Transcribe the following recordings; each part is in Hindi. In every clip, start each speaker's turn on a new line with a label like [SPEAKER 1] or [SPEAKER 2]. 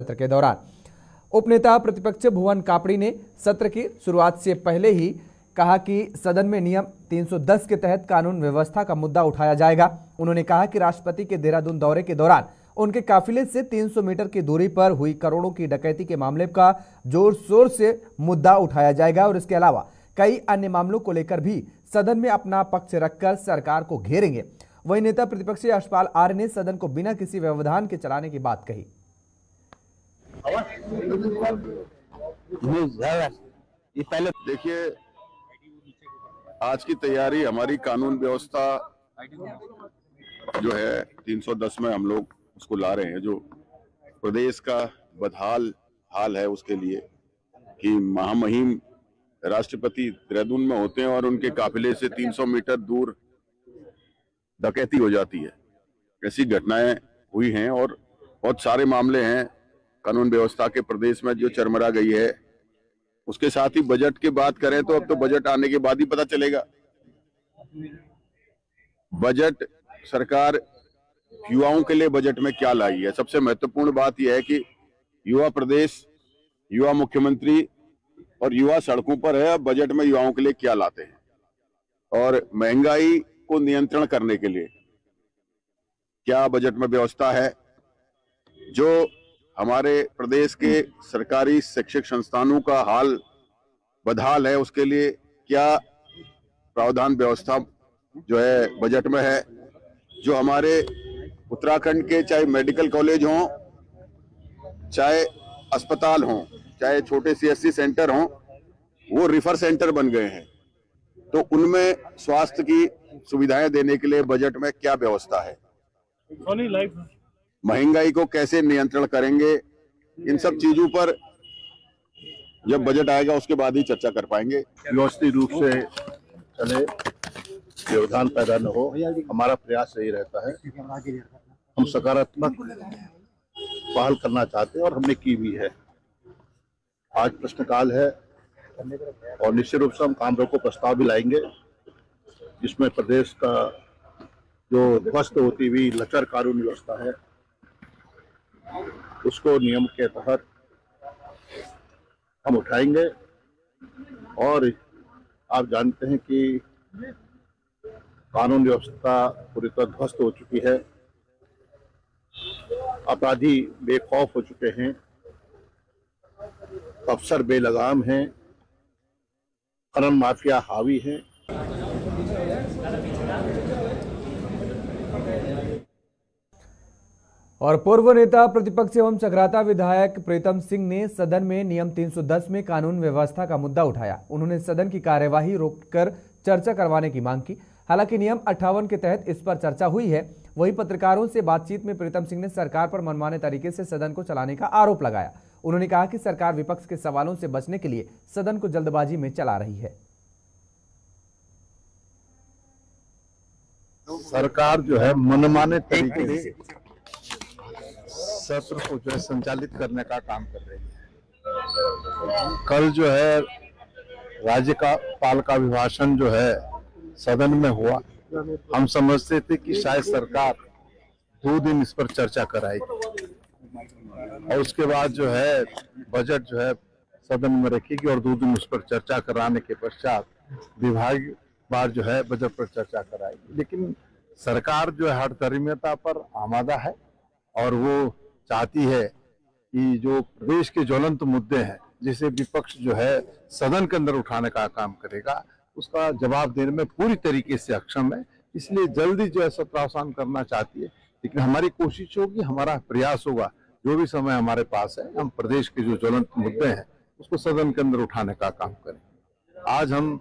[SPEAKER 1] सत्र के दौरान उपनेता प्रतिपक्ष भुवन कापड़ी ने सत्र की शुरुआत से पहले ही कहा कि सदन में नियम 310 के तहत कानून व्यवस्था का मुद्दा उठाया जाएगा। उन्होंने कहा कि राष्ट्रपति के देहरादून दौरे के दौरान उनके काफिले से 300 मीटर की दूरी पर हुई करोड़ों की डकैती के मामले का जोर शोर से मुद्दा उठाया जाएगा और इसके अलावा कई अन्य मामलों को लेकर भी सदन में अपना पक्ष रखकर सरकार को घेरेंगे। वहीं नेता प्रतिपक्ष यशपाल आर्य ने सदन को बिना किसी व्यवधान के चलाने की बात कही।
[SPEAKER 2] ये पहले देखिए, आज की तैयारी हमारी कानून व्यवस्था जो है 310 में हम लोग उसको ला रहे हैं, जो प्रदेश का बदहाल हाल है उसके लिए कि महामहिम राष्ट्रपति देहरादून में होते हैं और उनके काफिले से 300 मीटर दूर डकैती हो जाती है। ऐसी घटनाएं हुई हैं और बहुत सारे मामले हैं कानून व्यवस्था के प्रदेश में जो चरमरा गई है। उसके साथ ही बजट की बात करें तो अब तो बजट आने के बाद ही पता चलेगा। बजट सरकार युवाओं के लिए बजट में क्या लाई है। सबसे महत्वपूर्ण बात यह है कि युवा प्रदेश, युवा मुख्यमंत्री और युवा सड़कों पर है। अब बजट में युवाओं के लिए क्या लाते हैं और महंगाई को नियंत्रण करने के लिए क्या बजट में व्यवस्था है। जो हमारे प्रदेश के सरकारी शैक्षिक संस्थानों का हाल बदहाल है उसके लिए क्या प्रावधान व्यवस्था जो है बजट में है। जो हमारे उत्तराखंड के चाहे मेडिकल कॉलेज हों, चाहे अस्पताल हों, चाहे छोटे CSC सेंटर हों, वो रिफर सेंटर बन गए हैं। तो उनमें स्वास्थ्य की सुविधाएं देने के लिए बजट में क्या व्यवस्था है। महंगाई को कैसे नियंत्रण करेंगे, इन सब चीजों पर जब बजट आएगा उसके बाद ही चर्चा कर पाएंगे।
[SPEAKER 3] व्यवस्थित रूप से चले, व्यवधान पैदा न हो, हमारा प्रयास यही रहता है। हम सकारात्मक पहल करना चाहते हैं और हमने की भी है। आज प्रश्नकाल है और निश्चित रूप से हम काम रोको प्रस्ताव भी लाएंगे, जिसमें प्रदेश का जो ध्वस्त होती हुई लचर कानून व्यवस्था है उसको नियम के तहत हम उठाएंगे। और आप जानते हैं कि कानून व्यवस्था पूरी तरह ध्वस्त हो चुकी है, अपराधी बेखौफ हो चुके हैं, अफसर बेलगाम हैं, खनन माफिया हावी हैं।
[SPEAKER 1] और पूर्व नेता प्रतिपक्ष एवं चकराता विधायक प्रीतम सिंह ने सदन में नियम 310 में कानून व्यवस्था का मुद्दा उठाया। उन्होंने सदन की कार्यवाही रोककर चर्चा करवाने की मांग की। हालांकि नियम 58 के तहत इस पर चर्चा हुई है। वहीं पत्रकारों से बातचीत में प्रीतम सिंह ने सरकार पर मनमाने तरीके से सदन को चलाने का आरोप लगाया। उन्होंने कहा कि सरकार विपक्ष के सवालों से बचने के लिए सदन को जल्दबाजी में चला रही है।
[SPEAKER 3] सरकार जो है मनमाने तरीके से सत्र को जो है संचालित करने का काम कर रही है। कल जो है राज्य का पाल का अभिभाषण जो है सदन में हुआ, हम समझते थे कि शायद सरकार 2 दिन इस पर चर्चा कराएगी और उसके बाद जो है बजट जो है सदन में रखेगी और 2 दिन उस पर चर्चा कराने के पश्चात विभागवार जो है बजट पर चर्चा कराएगी। लेकिन सरकार जो है हठधर्मिता पर आमादा है और वो चाहती है कि जो प्रदेश के ज्वलंत मुद्दे हैं जिसे विपक्ष जो है सदन के अंदर उठाने का काम करेगा, उसका जवाब देने में पूरी तरीके से अक्षम है। इसलिए जल्दी जो है सत्रावसान करना चाहती है। लेकिन हमारी कोशिश होगी, हमारा प्रयास होगा, जो भी समय हमारे पास है हम प्रदेश के जो ज्वलंत मुद्दे हैं उसको सदन के अंदर उठाने का काम करें। आज हम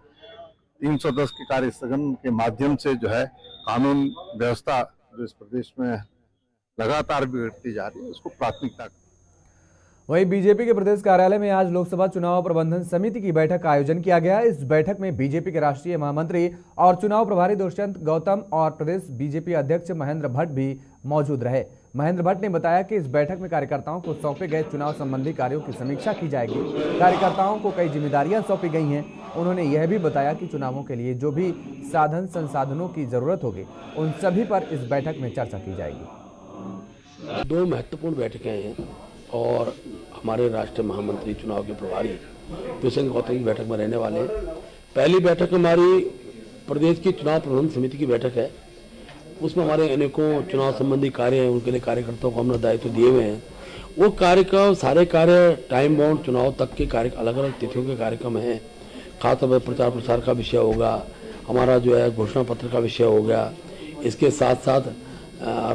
[SPEAKER 3] 310 के कार्य स्थगन के माध्यम से जो है कानून व्यवस्था जो इस प्रदेश में लगातार बिगड़ती जा रही है उसको प्राथमिकता।
[SPEAKER 1] वहीं बीजेपी के प्रदेश कार्यालय में आज लोकसभा चुनाव प्रबंधन समिति की बैठक का आयोजन किया गया। इस बैठक में बीजेपी के राष्ट्रीय महामंत्री और चुनाव प्रभारी दुष्यंत गौतम और प्रदेश बीजेपी अध्यक्ष महेंद्र भट्ट भी मौजूद रहे। महेंद्र भट्ट ने बताया कि इस बैठक में कार्यकर्ताओं को सौंपे गए चुनाव संबंधी कार्यों की समीक्षा की जाएगी। कार्यकर्ताओं को कई जिम्मेदारियां सौंपी गई हैं। उन्होंने यह भी बताया कि चुनावों के लिए जो भी साधन संसाधनों की जरूरत होगी उन सभी पर इस बैठक में चर्चा की जाएगी।
[SPEAKER 4] 2 महत्वपूर्ण बैठकें हैं। और हमारे राष्ट्रीय महामंत्री चुनाव के प्रभारी प्रियंका गौतम की बैठक में रहने वाले हैं। पहली बैठक हमारी प्रदेश की चुनाव प्रबंधन समिति की बैठक है। उसमें हमारे अनेकों चुनाव संबंधी कार्य हैं, उनके लिए कार्यकर्ताओं को हमने दायित्व दिए हुए हैं। वो कार्यक्रम सारे कार्य टाइम बाउंड चुनाव तक के कार्य अलग अलग तिथियों के कार्यक्रम हैं। खासतौर पर प्रचार प्रसार का विषय होगा, हमारा जो है घोषणा पत्र का विषय हो गया, इसके साथ साथ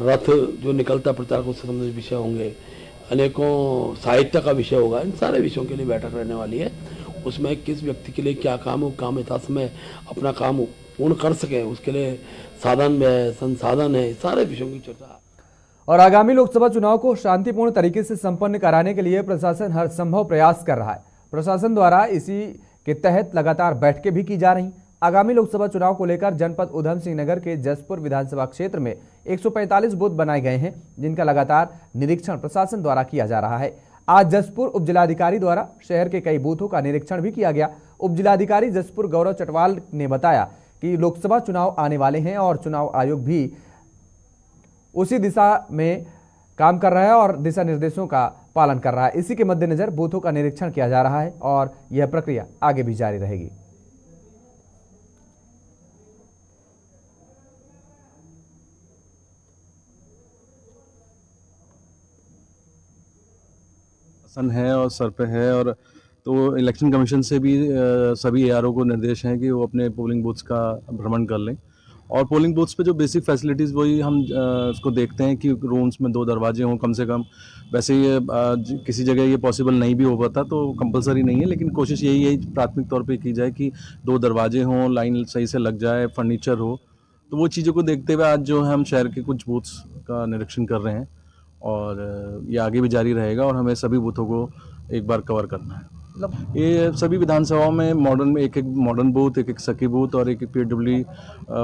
[SPEAKER 4] रथ जो निकलता प्रचार को संबंधित विषय होंगे, अनेकों साहित्य का विषय होगा। इन सारे विषयों के लिए बैठक रहने वाली है। उसमें किस व्यक्ति के लिए क्या काम हो, काम यथासमय अपना काम पूर्ण कर सकें, उसके लिए साधन है, संसाधन है, सारे विषयों की चर्चा।
[SPEAKER 1] और आगामी लोकसभा चुनाव को शांतिपूर्ण तरीके से संपन्न कराने के लिए प्रशासन हर संभव प्रयास कर रहा है। प्रशासन द्वारा इसी के तहत लगातार बैठकें भी की जा रही। आगामी लोकसभा चुनाव को लेकर जनपद उधम सिंह नगर के जसपुर विधानसभा क्षेत्र में 145 बूथ बनाए गए हैं, जिनका लगातार निरीक्षण प्रशासन द्वारा किया जा रहा है। आज जसपुर उपजिलाधिकारी द्वारा शहर के कई बूथों का निरीक्षण भी किया गया। उपजिलाधिकारी जसपुर गौरव चटवाल ने बताया कि लोकसभा चुनाव आने वाले हैं और चुनाव आयोग भी उसी दिशा में काम कर रहा है और दिशा निर्देशों का पालन कर रहा है। इसी के मद्देनजर बूथों का निरीक्षण किया जा रहा है और यह प्रक्रिया आगे भी जारी रहेगी।
[SPEAKER 5] है और सर पे है, और तो इलेक्शन कमीशन से भी सभी एआरओ को निर्देश हैं कि वो अपने पोलिंग बूथ्स का भ्रमण कर लें। और पोलिंग बूथ्स पे जो बेसिक फैसिलिटीज़ वही हम उसको देखते हैं कि रूम्स में 2 दरवाजे हों कम से कम। वैसे ये किसी जगह ये पॉसिबल नहीं भी हो पाता तो कंपलसरी नहीं है, लेकिन कोशिश यही है प्राथमिक तौर पे की जाए कि 2 दरवाजे हों, लाइन सही से लग जाए, फर्नीचर हो। तो वो चीज़ों को देखते हुए आज जो है हम शहर के कुछ बूथ्स का निरीक्षण कर रहे हैं और ये आगे भी जारी रहेगा और हमें सभी बूथों को एक बार कवर करना है। ये सभी विधानसभाओं में मॉडर्न एक मॉडर्न बूथ, एक सखी बूथ और एक PWD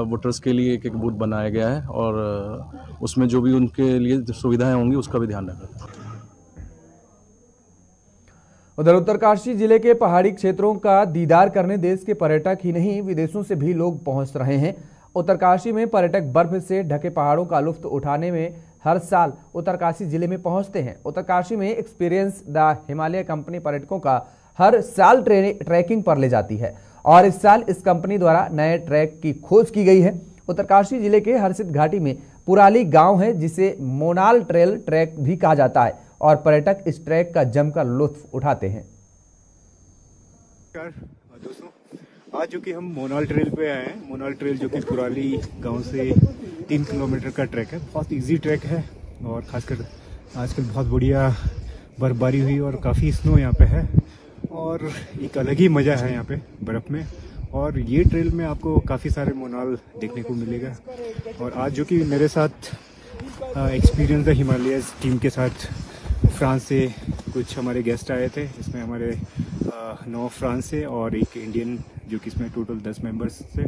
[SPEAKER 5] वोटर्स के लिए एक बूथ बनाया गया है और उसमें जो भी उनके लिए सुविधाएं होंगी उसका भी ध्यान रखा।
[SPEAKER 1] उधर उत्तरकाशी जिले के पहाड़ी क्षेत्रों का दीदार करने देश के पर्यटक ही नहीं विदेशों से भी लोग पहुंच रहे हैं। उत्तरकाशी में पर्यटक बर्फ से ढके पहाड़ों का लुत्फ उठाने में हर साल उत्तरकाशी जिले में पहुंचते हैं। उत्तरकाशी में एक्सपीरियंस द हिमालय कंपनी पर्यटकों का हर साल ट्रैकिंग पर ले जाती है और इस साल इस कंपनी द्वारा नए ट्रैक की खोज की गई है। उत्तरकाशी जिले के हर्षित घाटी में पुराली गांव है जिसे मोनाल ट्रेल ट्रैक भी कहा जाता है और पर्यटक इस ट्रैक का जमकर लुत्फ उठाते हैं।
[SPEAKER 6] दोस्तों, आज जो कि हम मोनाल ट्रेल पे आए हैं। मोनाल ट्रेल जो कि पुराली गांव से 3 किलोमीटर का ट्रैक है। बहुत इजी ट्रैक है और खासकर आजकल बहुत बढ़िया बर्फबारी हुई और काफ़ी स्नो यहाँ पे है और एक अलग ही मज़ा है यहाँ पे बर्फ़ में। और ये ट्रेल में आपको काफ़ी सारे मोनाल देखने को मिलेगा। और आज जो कि मेरे साथ एक्सपीरियंस द हिमालयस टीम के साथ फ्रांस से कुछ हमारे गेस्ट आए थे। इसमें हमारे 9 फ्रांस से और एक इंडियन जो कि इसमें टोटल 10 मेंबर्स थे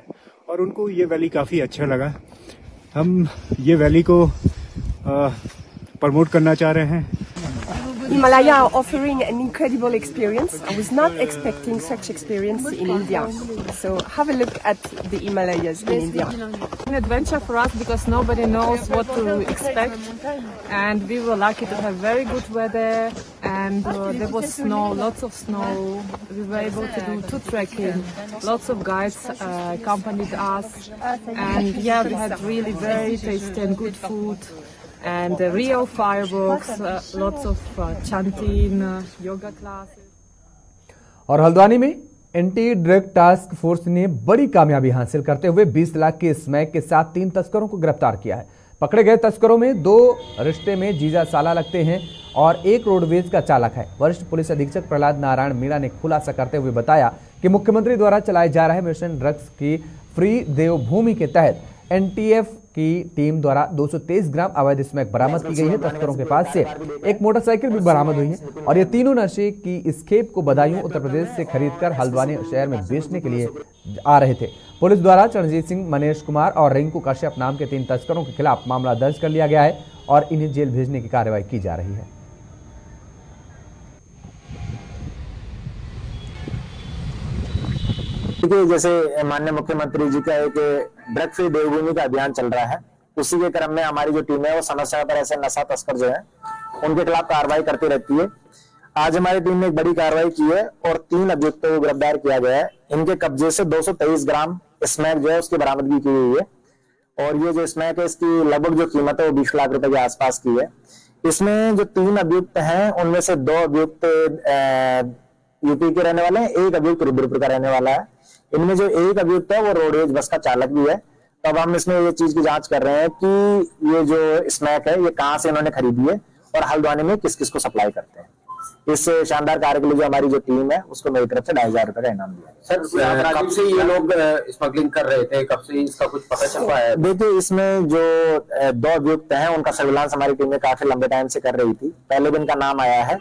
[SPEAKER 6] और उनको ये वैली काफ़ी अच्छा लगा। हम ये वैली को प्रमोट करना चाह रहे हैं।
[SPEAKER 7] Himalaya are offering an incredible experience. I was not expecting such experience in India. So have a look at the Himalayas in India.
[SPEAKER 8] An adventure for us because nobody knows what to expect, and we were lucky to have very good weather and there was snow, lots of snow. We were able to do 2 trekking. Lots of guides accompanied us, and yeah, we had really very tasty and good food. And real fireworks, lots of chanting, yoga classes.
[SPEAKER 1] और हल्द्वानी में एंटी ड्रग टास्क फोर्स ने बड़ी कामयाबी हासिल करते हुए 20 लाख के स्मैक के साथ 3 तस्करों को गिरफ्तार किया है। पकड़े गए तस्करों में 2 रिश्ते में जीजा साला लगते हैं और 1 रोडवेज का चालक है। वरिष्ठ पुलिस अधीक्षक प्रहलाद नारायण मीणा ने खुलासा करते हुए बताया कि मुख्यमंत्री द्वारा चलाए जा रहे मिशन ड्रग्स की फ्री देवभूमि के तहत NTF की टीम द्वारा 223 ग्राम अवैध स्मैक बरामद की गई है। तस्करों के पास से एक मोटरसाइकिल भी बरामद हुई है और ये तीनों नशे की इस खेप को बदायूं उत्तर प्रदेश से खरीदकर हल्द्वानी शहर में बेचने के लिए आ रहे थे। पुलिस द्वारा चरणजीत सिंह, मनीष कुमार और रिंकू कश्यप नाम के 3 तस्करों के खिलाफ मामला दर्ज कर लिया गया है और इन्हें जेल भेजने की कार्रवाई की जा रही है।
[SPEAKER 9] जैसे माननीय मुख्यमंत्री जी का एक ड्रग फ्री देवभूमि का अभियान चल रहा है, उसी के क्रम में हमारी जो टीम है वो समय समय पर ऐसे नशा तस्कर जो है उनके खिलाफ कार्रवाई करती रहती है। आज हमारी टीम ने एक बड़ी कार्रवाई की है और 3 अभियुक्तों को गिरफ्तार किया गया है। इनके कब्जे से 223 ग्राम स्मैक जो है उसकी बरामदगी की गई है और ये जो स्मैक है इसकी लगभग जो कीमत है वो 20 लाख रुपए के आसपास की है। इसमें जो 3 अभियुक्त हैं उनमें से 2 अभियुक्त यूपी के रहने वाले हैं, 1 अभियुक्त रुद्रपुर का रहने वाला है। इनमें जो 1 अभियुक्त है वो रोडवेज बस का चालक भी है। तब हम इसमें ये चीज की जांच कर रहे हैं कि ये जो स्मैक है ये कहां से इन्होंने खरीदी है और हल्द्वानी में किस किस को सप्लाई करते हैं। इस शानदार कार्य के लिए जो हमारी जो टीम है उसको मेरी तरफ से 2,500 रुपए का इनाम दिया।
[SPEAKER 10] सर कब से ये लोग स्मगलिंग कर रहे थे, कब से इसका कुछ पता चल पाया है?
[SPEAKER 9] देखिए इसमें जो 2 अभियुक्त हैं उनका सर्विलांस हमारी टीम ने काफी लंबे टाइम से कर रही थी। पहले दिन का नाम आया है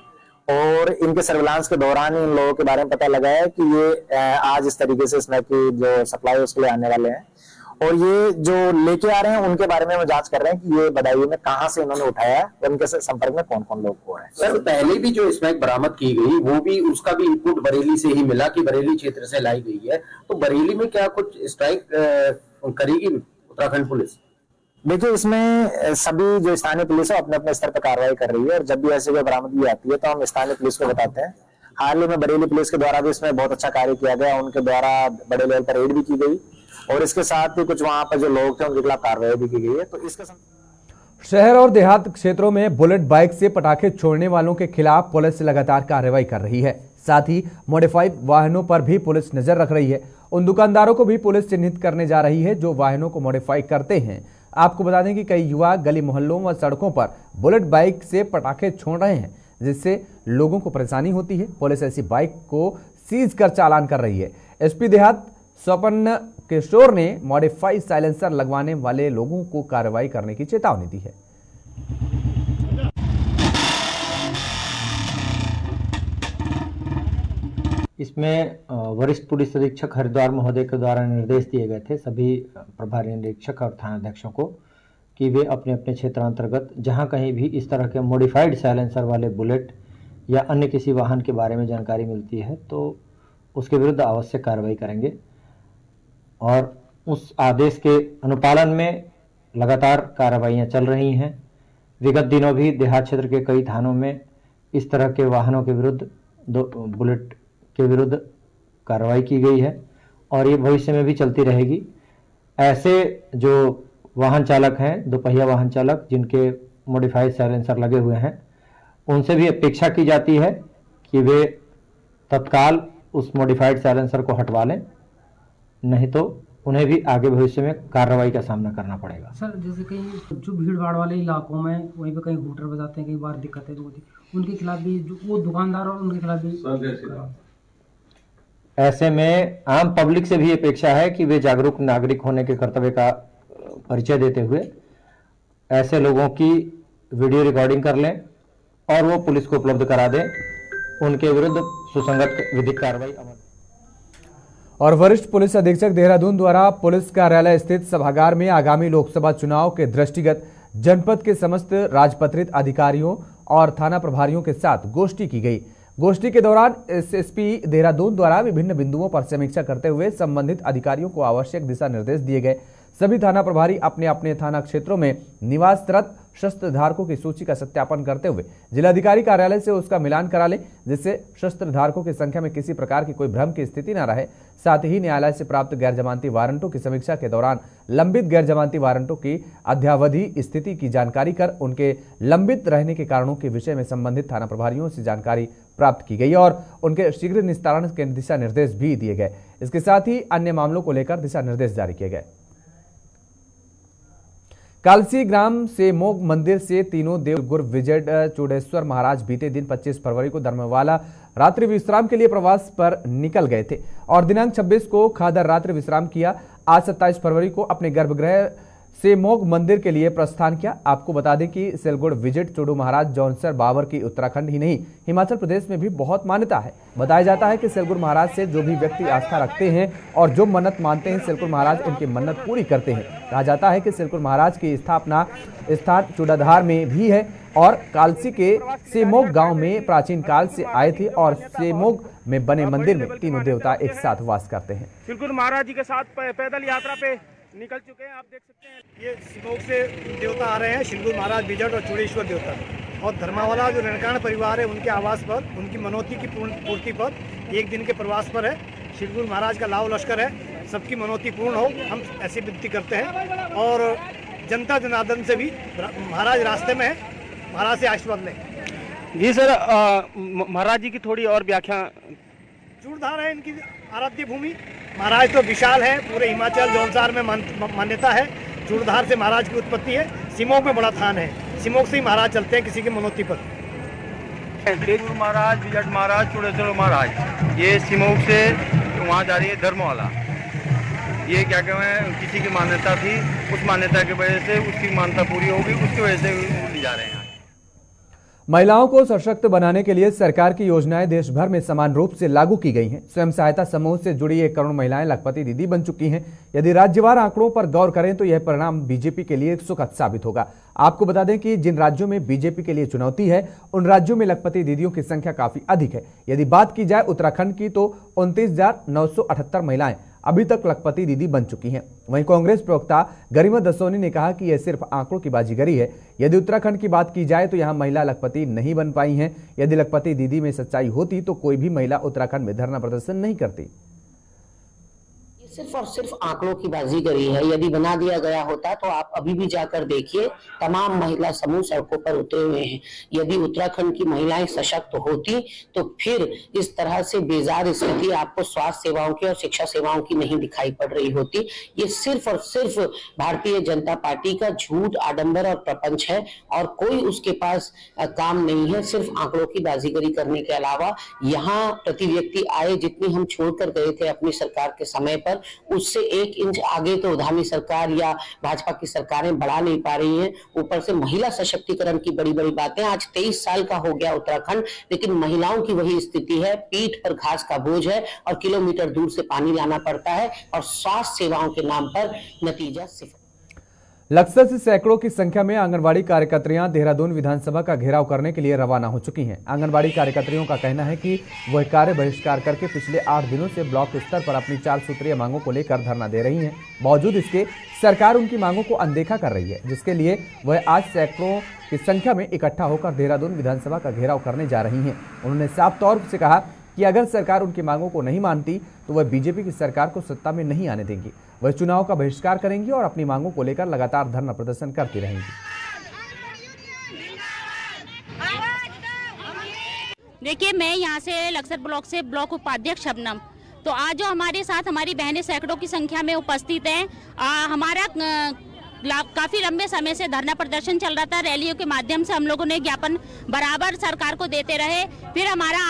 [SPEAKER 9] और इनके सर्विलांस के दौरान इन लोगों के बारे में पता लगा है कि ये आज इस तरीके से स्मैक की जो सप्लाई है उसके लिए आने वाले हैं और ये जो लेके आ रहे हैं उनके बारे में हम जांच कर रहे हैं कि ये बदायूं में कहां से इन्होंने उठाया है और उनके संपर्क में कौन कौन लोग हो रहे हैं।
[SPEAKER 10] सर पहले भी जो स्मैक बरामद की गई वो भी उसका भी इनपुट बरेली से ही मिला कि बरेली क्षेत्र से लाई गई है, तो बरेली में क्या कुछ स्ट्राइक करेगी उत्तराखंड पुलिस?
[SPEAKER 9] देखिए इसमें सभी जो स्थानीय पुलिस है अपने अपने स्तर पर कार्रवाई कर रही है और जब भी ऐसी कोई बरामदगी आती है तो हम स्थानीय पुलिस को बताते हैं। हाल ही में बरेली पुलिस के द्वारा भी इसमें बहुत अच्छा कार्य किया गया, उनके द्वारा बड़े लेवल पर रेड भी की गई और इसके साथ ही कुछ वहां पर जो लोग थे उनके खिलाफ कार्रवाई भी की गई है। तो इसके
[SPEAKER 1] शहर और देहात क्षेत्रों में बुलेट बाइक से पटाखे छोड़ने वालों के खिलाफ पुलिस लगातार कार्रवाई कर रही है। साथ ही मॉडिफाइड वाहनों पर भी पुलिस नजर रख रही है। उन दुकानदारों को भी पुलिस चिन्हित करने जा रही है जो वाहनों को मॉडिफाई करते हैं। आपको बता दें कि कई युवा गली मोहल्लों व सड़कों पर बुलेट बाइक से पटाखे छोड़ रहे हैं जिससे लोगों को परेशानी होती है। पुलिस ऐसी बाइक को सीज कर चालान कर रही है। एसपी देहात स्वपन किशोर ने मॉडिफाइड साइलेंसर लगवाने वाले लोगों को कार्रवाई करने की चेतावनी दी है।
[SPEAKER 11] इसमें वरिष्ठ पुलिस अधीक्षक हरिद्वार महोदय के द्वारा निर्देश दिए गए थे सभी प्रभारी निरीक्षक और थानाध्यक्षों को कि वे अपने अपने क्षेत्रांतर्गत जहां कहीं भी इस तरह के मॉडिफाइड साइलेंसर वाले बुलेट या अन्य किसी वाहन के बारे में जानकारी मिलती है तो उसके विरुद्ध आवश्यक कार्रवाई करेंगे और उस आदेश के अनुपालन में लगातार कार्रवाइयां चल रही हैं। विगत दिनों भी देहात क्षेत्र के कई थानों में इस तरह के वाहनों के विरुद्ध बुलेट के विरुद्ध कार्रवाई की गई है और ये भविष्य में भी चलती रहेगी। ऐसे जो वाहन चालक हैं, दोपहिया वाहन चालक जिनके मॉडिफाइड साइलेंसर लगे हुए हैं, उनसे भी अपेक्षा की जाती है कि वे तत्काल उस मॉडिफाइड साइलेंसर को हटवा लें, नहीं तो उन्हें भी आगे भविष्य में कार्रवाई का सामना करना पड़ेगा।
[SPEAKER 12] सर जैसे कहीं जो भीड़ भाड़ वाले इलाकों में वहीं पे कहीं हूटर बजाते हैं, कई बार दिक्कतें होती, उनके खिलाफ भी जो वो दुकानदार और उनके खिलाफ भी
[SPEAKER 11] ऐसे में आम पब्लिक से भी अपेक्षा है कि वे जागरूक नागरिक होने के कर्तव्य का परिचय देते हुए ऐसे लोगों की वीडियो रिकॉर्डिंग कर लें और वो पुलिस को उपलब्ध करा दें। उनके विरुद्ध सुसंगत विधिक कार्रवाई अमल।
[SPEAKER 1] और वरिष्ठ पुलिस अधीक्षक देहरादून द्वारा पुलिस कार्यालय स्थित सभागार में आगामी लोकसभा चुनाव के दृष्टिगत जनपद के समस्त राजपत्रित अधिकारियों और थाना प्रभारियों के साथ गोष्ठी की गई। गोष्ठी के दौरान एसएसपी देहरादून द्वारा विभिन्न बिंदुओं पर समीक्षा करते हुए संबंधित अधिकारियों को आवश्यक दिशा निर्देश दिए गए। सभी थाना प्रभारी अपने अपने थाना क्षेत्रों में निवासरत शस्त्र धारकों की सूची का सत्यापन करते हुए जिलाधिकारी कार्यालय से उसका मिलान करा लें, जिससे शस्त्र धारकों की संख्या में किसी प्रकार की कोई भ्रम की स्थिति न रहे। साथ ही न्यायालय से प्राप्त गैर जमानती वारंटों की समीक्षा के दौरान लंबित गैर जमानती वारंटों की अद्यावधि स्थिति की जानकारी कर उनके लंबित रहने के कारणों के विषय में संबंधित थाना प्रभारियों से जानकारी प्राप्त की गई और उनके शीघ्र निस्तारण के दिशा निर्देश भी दिए गए। इसके साथ ही अन्य मामलों को लेकर दिशा निर्देश जारी किए गए। कालसी ग्राम से मोग मंदिर से तीनों देव गुरु विजय चूडेश्वर महाराज बीते दिन 25 फरवरी को धर्मवाला रात्रि विश्राम के लिए प्रवास पर निकल गए थे और दिनांक 26 को खादर रात्रि विश्राम किया। आज 27 फरवरी को अपने गर्भगृह से मोग मंदिर के लिए प्रस्थान किया। आपको बता दें कि सिलगुड़ विजय चूडू महाराज जौनसर बाबर की उत्तराखंड ही नहीं हिमाचल प्रदेश में भी बहुत मान्यता है। बताया जाता है कि सिलगुड़ महाराज से जो भी व्यक्ति आस्था रखते हैं और जो मन्नत मानते हैं सिलगुड़ महाराज उनकी मन्नत पूरी करते हैं। कहा जाता है कि सिलगुड़ महाराज की स्थापना स्थान चूड़ाधार में भी है और कालसी के सेमोग गांव में प्राचीन काल से आए थे और सेमोग में बने मंदिर में तीनों देवता एक साथ वास करते हैं।
[SPEAKER 13] सिलगुड़ महाराज जी के साथ पैदल यात्रा पे निकल चुके हैं। आप देख सकते हैं ये सिमोग से देवता आ रहे हैं, सिलगुड़ महाराज विजय और चूड़ेश्वर देवता,
[SPEAKER 14] और धर्मावाला जो रणकाण परिवार है उनके आवास पर, उनकी मनौती की पूर्ति पर 1 दिन के प्रवास पर है। श्री गुरु महाराज का लाव लश्कर है, सबकी मनौती पूर्ण हो, हम ऐसी विनती करते हैं। और जनता जनार्दन से भी महाराज रास्ते में है, महाराज से आशीर्वाद लें।
[SPEAKER 13] जी सर, महाराज जी की थोड़ी और व्याख्या।
[SPEAKER 14] चूड़धार है इनकी आराध्य भूमि। महाराज तो विशाल है, पूरे हिमाचल जौनसार में मान्यता है। चूड़धार से महाराज की उत्पत्ति है। सिमोग में बड़ा थान है, सिमोग से ही महाराज चलते हैं किसी की मनौती पर।
[SPEAKER 15] तेज गुरु महाराज, विजट महाराज, चूड़ेश्वर महाराज, ये सिमोग से वहाँ जा रही है धर्मवाला। ये क्या कहते हैं, किसी की मान्यता थी, उस मान्यता की वजह से उसकी मान्यता पूरी होगी, उसकी वजह से ले जा रहे हैं।
[SPEAKER 1] महिलाओं को सशक्त बनाने के लिए सरकार की योजनाएं देश भर में समान रूप से लागू की गई हैं। स्वयं सहायता समूह से जुड़ी 1 करोड़ महिलाएं लखपति दीदी बन चुकी हैं। यदि राज्यवार आंकड़ों पर गौर करें तो यह परिणाम बीजेपी के लिए सुखद साबित होगा। आपको बता दें कि जिन राज्यों में बीजेपी के लिए चुनौती है उन राज्यों में लखपति दीदियों की संख्या काफी अधिक है। यदि बात की जाए उत्तराखंड की तो 29,978 महिलाएं अभी तक लखपति दीदी बन चुकी हैं। वहीं कांग्रेस प्रवक्ता गरिमा दसोनी ने कहा कि यह सिर्फ आंकड़ों की बाजीगरी है। यदि उत्तराखंड की बात की जाए तो यहां महिला लखपति नहीं बन पाई हैं। यदि लखपति दीदी में सच्चाई होती तो कोई भी महिला उत्तराखंड में धरना प्रदर्शन नहीं करती।
[SPEAKER 16] सिर्फ और सिर्फ आंकड़ों की बाजीगरी है। यदि बना दिया गया होता तो आप अभी भी जाकर देखिए, तमाम महिला समूह सड़कों पर उतरे हुए हैं। यदि उत्तराखंड की महिलाएं सशक्त होती तो फिर इस तरह से बेजार स्थिति आपको स्वास्थ्य सेवाओं की और शिक्षा सेवाओं की नहीं दिखाई पड़ रही होती। ये सिर्फ और सिर्फ भारतीय जनता पार्टी का झूठ, आडंबर और प्रपंच है और कोई उसके पास काम नहीं है, सिर्फ आंकड़ों की बाजीगरी करने के अलावा। यहाँ प्रति व्यक्ति आय जितनी हम छोड़कर गए थे अपनी सरकार के समय पर, उससे 1 इंच आगे तो धामी सरकार या भाजपा की सरकारें बढ़ा नहीं पा रही हैं। ऊपर से महिला सशक्तिकरण की बड़ी बड़ी बातें। आज 23 साल का हो गया उत्तराखंड, लेकिन महिलाओं की वही स्थिति है। पीठ पर घास का बोझ है और किलोमीटर दूर से पानी लाना पड़ता है और स्वास्थ्य सेवाओं के नाम पर नतीजा सिर्फ।
[SPEAKER 1] लक्सर से सैकड़ों की संख्या में आंगनबाड़ी कार्यकर्त्रियां देहरादून विधानसभा का घेराव करने के लिए रवाना हो चुकी हैं। आंगनबाड़ी कार्यकर्त्रियों का कहना है कि वह कार्य बहिष्कार करके पिछले 8 दिनों से ब्लॉक स्तर पर अपनी 4 सूत्रीय मांगों को लेकर धरना दे रही हैं। बावजूद इसके सरकार उनकी मांगों को अनदेखा कर रही है, जिसके लिए वह आज सैकड़ों की संख्या में इकट्ठा होकर देहरादून विधानसभा का घेराव करने जा रही हैं। उन्होंने साफ तौर से कहा कि अगर सरकार उनकी मांगों को नहीं मानती तो वह बीजेपी की सरकार को सत्ता में नहीं आने देंगी। वह चुनाव का बहिष्कार करेंगी और अपनी मांगों को लेकर लगातार धरना प्रदर्शन करती रहेंगी।
[SPEAKER 17] देखिए, मैं यहाँ से लक्सर ब्लॉक से ब्लॉक उपाध्यक्ष शबनम, तो आज जो हमारे साथ हमारी बहनें सैकड़ों की संख्या में उपस्थित हैं। हमारा काफी लंबे समय से धरना प्रदर्शन चल रहा था। रैलियों के माध्यम से हम लोगों ने ज्ञापन बराबर सरकार को देते रहे। फिर हमारा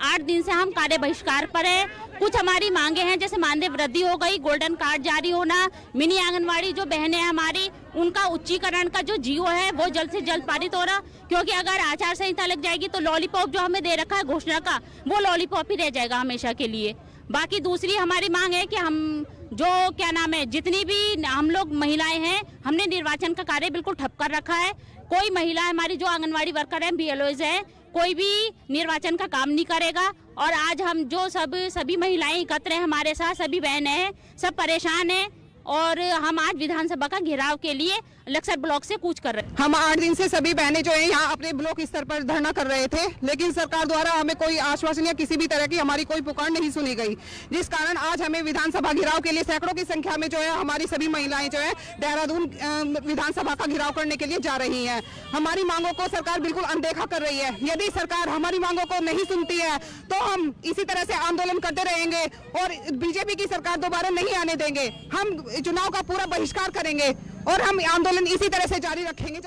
[SPEAKER 17] 8 दिन से हम कार्य बहिष्कार पर है। कुछ हमारी मांगे हैं, जैसे मानदेय वृद्धि हो गई, गोल्डन कार्ड जारी होना, मिनी आंगनवाड़ी जो बहनें हैं हमारी, उनका उच्चीकरण का जो जीओ है वो जल्द से जल्द पारित हो रहा, क्योंकि अगर आचार संहिता लग जाएगी तो लॉलीपॉप जो हमें दे रखा है घोषणा का, वो लॉलीपॉप ही रह जाएगा हमेशा के लिए। बाकी दूसरी हमारी मांग है कि हम जो जितनी भी हम लोग महिलाएं हैं, हमने निर्वाचन का कार्य बिल्कुल ठप कर रखा है। कोई महिला हमारी जो आंगनवाड़ी वर्कर है, BLOs है, कोई भी निर्वाचन का काम नहीं करेगा। और आज हम जो सभी महिलाएं एकत्र हैं हमारे साथ, सभी बहनें हैं, सब परेशान हैं और हम आज विधानसभा का घेराव के लिए लक्सर ब्लॉक से कूच कर रहे हैं।
[SPEAKER 18] हम 8 दिन से सभी बहनें जो है यहाँ अपने ब्लॉक स्तर पर धरना कर रहे थे, लेकिन सरकार द्वारा हमें कोई आश्वासन या किसी भी तरह की हमारी कोई पुकार नहीं सुनी गई, जिस कारण आज हमें विधानसभा घेराव के लिए सैकड़ों की संख्या में जो है हमारी सभी महिलाएं जो है देहरादून विधानसभा का घेराव करने के लिए जा रही है। हमारी मांगों को सरकार बिल्कुल अनदेखा कर रही है। यदि सरकार हमारी मांगों को नहीं सुनती है तो हम इसी तरह से आंदोलन करते रहेंगे और बीजेपी की सरकार दोबारा नहीं आने देंगे। हम चुनाव का पूरा बहिष्कार करेंगे और हम आंदोलन इसी तरह से जारी रखेंगे।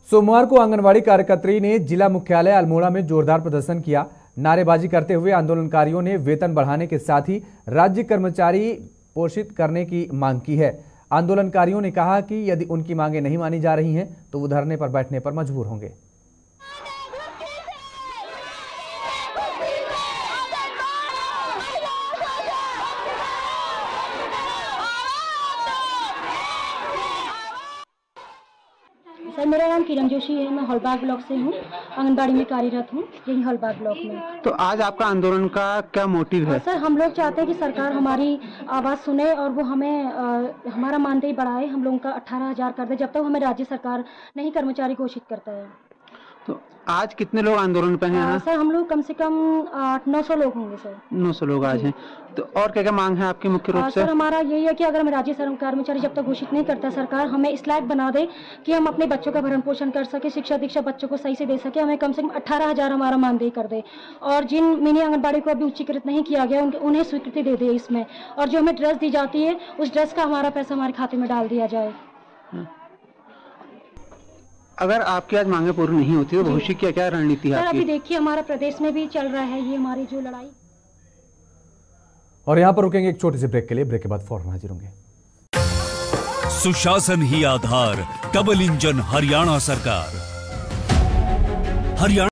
[SPEAKER 1] सोमवार को आंगनवाड़ी कार्यकर्त्री ने जिला मुख्यालय अल्मोड़ा में जोरदार प्रदर्शन किया। नारेबाजी करते हुए आंदोलनकारियों ने वेतन बढ़ाने के साथ ही राज्य कर्मचारी पोषित करने की मांग की है। आंदोलनकारियों ने कहा कि यदि उनकी मांगें नहीं मानी जा रही हैं तो वो धरने पर बैठने पर मजबूर होंगे।
[SPEAKER 19] सर, मेरा नाम किरण जोशी है, मैं हॉलबाग ब्लॉक से हूँ, आंगनबाड़ी में कार्यरत हूँ यही हॉलबाग ब्लॉक में।
[SPEAKER 20] तो आज आपका आंदोलन का क्या मोटिव है?
[SPEAKER 19] सर, हम लोग चाहते हैं कि सरकार हमारी आवाज़ सुने और वो हमें हमारा मानदेय बढ़ाए, हम लोगों का 18,000 कर दे जब तक हमें राज्य सरकार नहीं कर्मचारी घोषित करता है।
[SPEAKER 20] तो आज कितने लोग आंदोलन पे हैं यहाँ?
[SPEAKER 19] सर, हम लोग कम से कम 900 लोग होंगे सर।
[SPEAKER 20] 900 लोग आज हैं। तो और क्या क्या मांग है आपकी मुख्य रूप से?
[SPEAKER 19] सर, हमारा यही है कि अगर हमें राज्य कर्मचारी जब तक घोषित नहीं करता सरकार, हमें इस लायक बना दे कि हम अपने बच्चों का भरण पोषण कर सके, शिक्षा दीक्षा बच्चों को सही से दे सके, हमें कम से कम 18,000 हमारा मानदेय कर दे। और जिन मिनी आंगनबाड़ी को अभी उच्चीकृत नहीं किया गया उन्हें स्वीकृति दे दे इसमें, और जो हमें ड्रेस दी जाती है उस ड्रेस का हमारा पैसा हमारे खाते में डाल दिया जाए।
[SPEAKER 20] अगर आपकी आज मांगे पूरी नहीं होती तो भविष्य की क्या रणनीति है
[SPEAKER 19] सर?
[SPEAKER 20] आपकी?
[SPEAKER 19] अभी देखिए हमारा प्रदेश में भी चल रहा है ये हमारी जो लड़ाई।
[SPEAKER 1] और यहाँ पर रुकेंगे एक छोटे से ब्रेक के लिए, ब्रेक के बाद फौरन हाजिर होंगे।
[SPEAKER 21] सुशासन ही आधार, डबल इंजन हरियाणा सरकार। हरियाणा